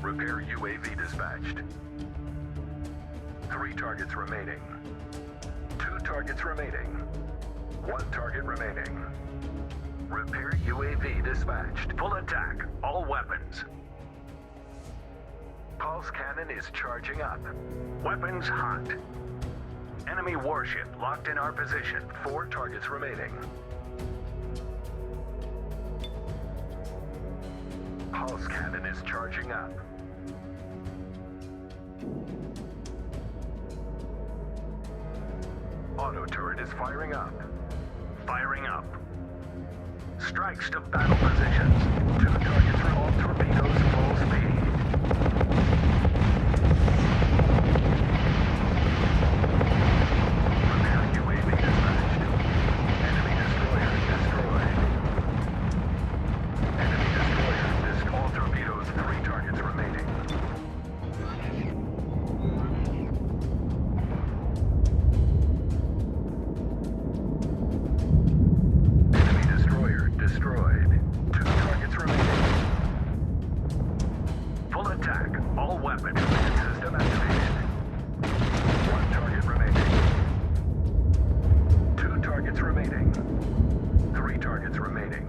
Repair UAV dispatched. 3 targets remaining. 2 targets remaining. 1 target remaining. Repair UAV dispatched. Full attack. All weapons. Pulse cannon is charging up. Weapons hot. Enemy warship locked in our position. 4 targets remaining. Pulse cannon is charging up. Auto turret is firing up. Firing up. Strikes to battle positions. 2 targets for all torpedoes full speed. Repair UAV dispatched. Enemy destroyer destroyed. Enemy destroyer all torpedoes. 3 targets remaining. Destroyed. 2 targets remaining. Full attack. All weapons. System activated. 1 target remaining. 2 targets remaining. 3 targets remaining.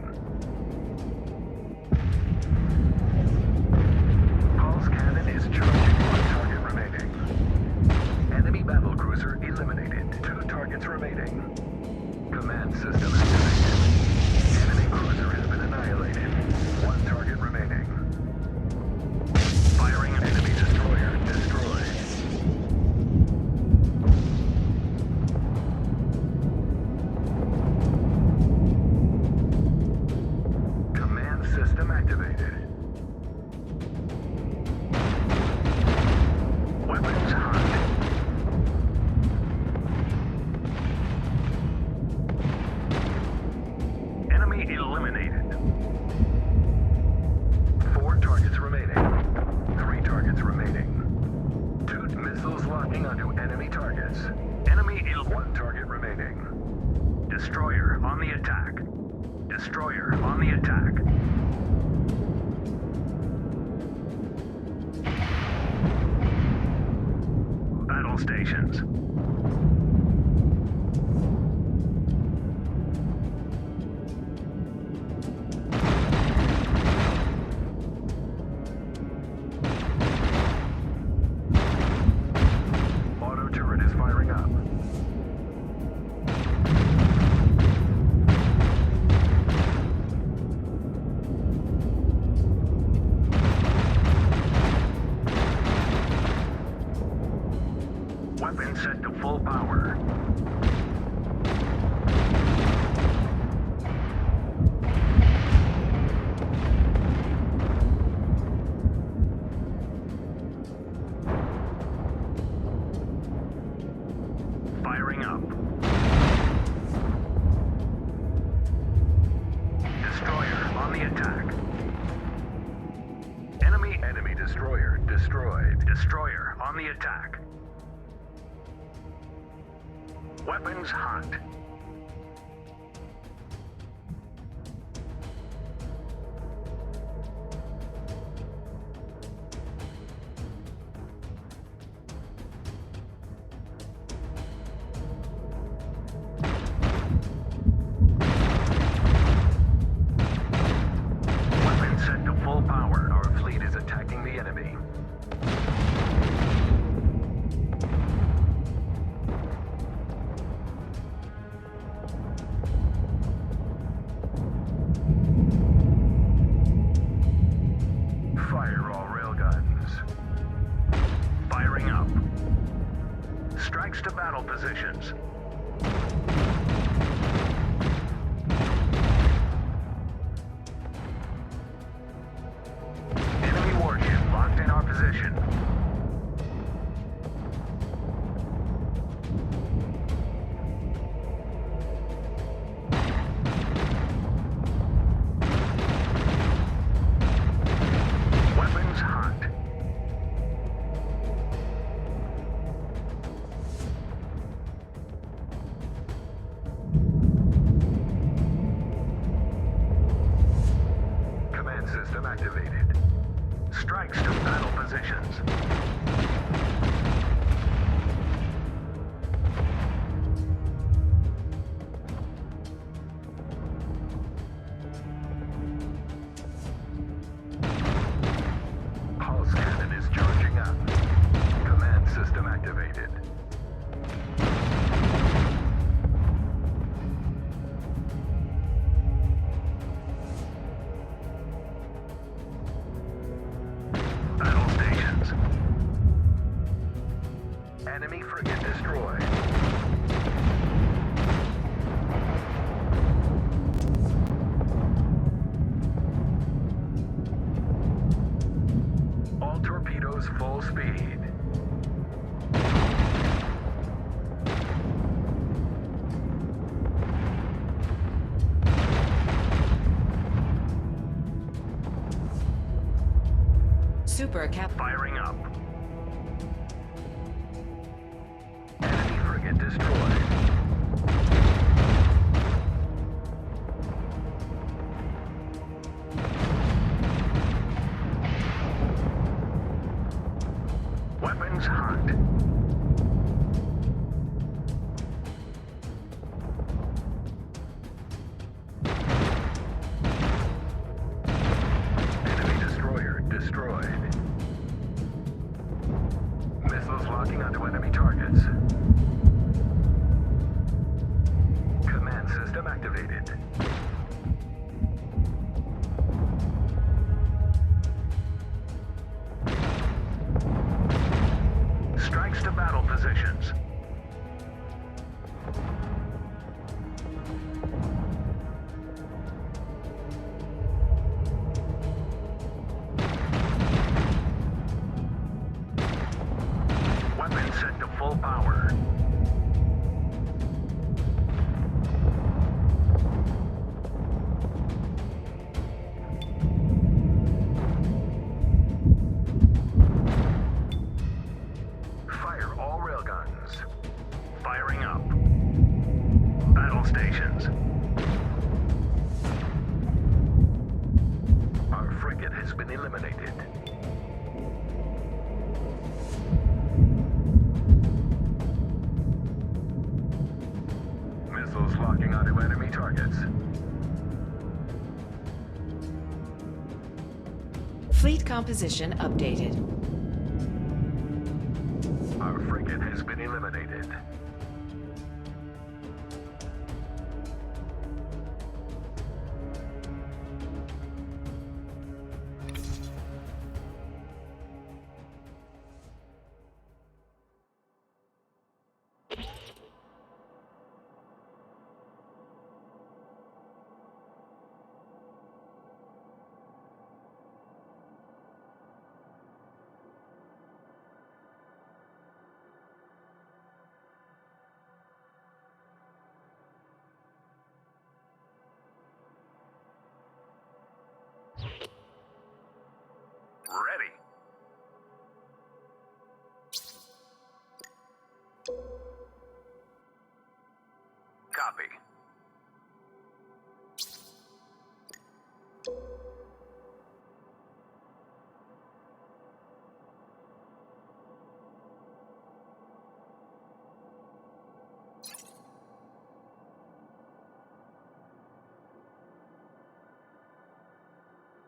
Pulse cannon is charging. 1 target remaining. Enemy battle cruiser eliminated. 2 targets remaining. Command system activated. Enemy cruiser has been annihilated. 1 target remaining. Firing enemy destroyer destroyed. Command system activated. Weapons hot. Eliminated. 4 targets remaining. 3 targets remaining. 2 missiles locking onto enemy targets. Enemy 1 target remaining. Destroyer on the attack. Destroyer on the attack. Battle stations. Weapon set to full power. Firing up. Destroyer on the attack. Enemy destroyer destroyed. Destroyer on the attack. Weapons hot. Weapons set to full power. Our fleet is attacking the enemy. Fire all railguns. Firing up. Strikes to battle positions. Enemy warship locked in our position. Weapons hot. Strikes to battle positions. Pulse cannon is charging up. Command system activated. Battle stations. Enemy frigate destroyed. All torpedoes full speed. Super Cap. Firing up. Enemy frigate destroyed. Weapons hot. Enemy destroyer destroyed. Missiles locking onto enemy targets. Command system activated. Strikes to battle positions. Weapons set to full power. Fire all railguns. Firing up. Battle stations. Our frigate has been eliminated. Missiles locking onto enemy targets. Fleet composition updated. Our frigate has been eliminated. Ready. Copy.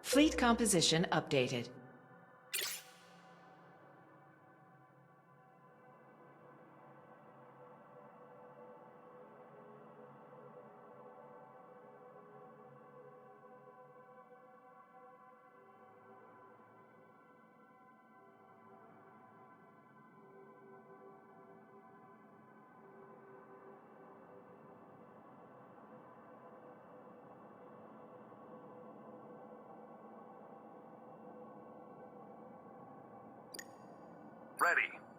Fleet composition updated. Ready.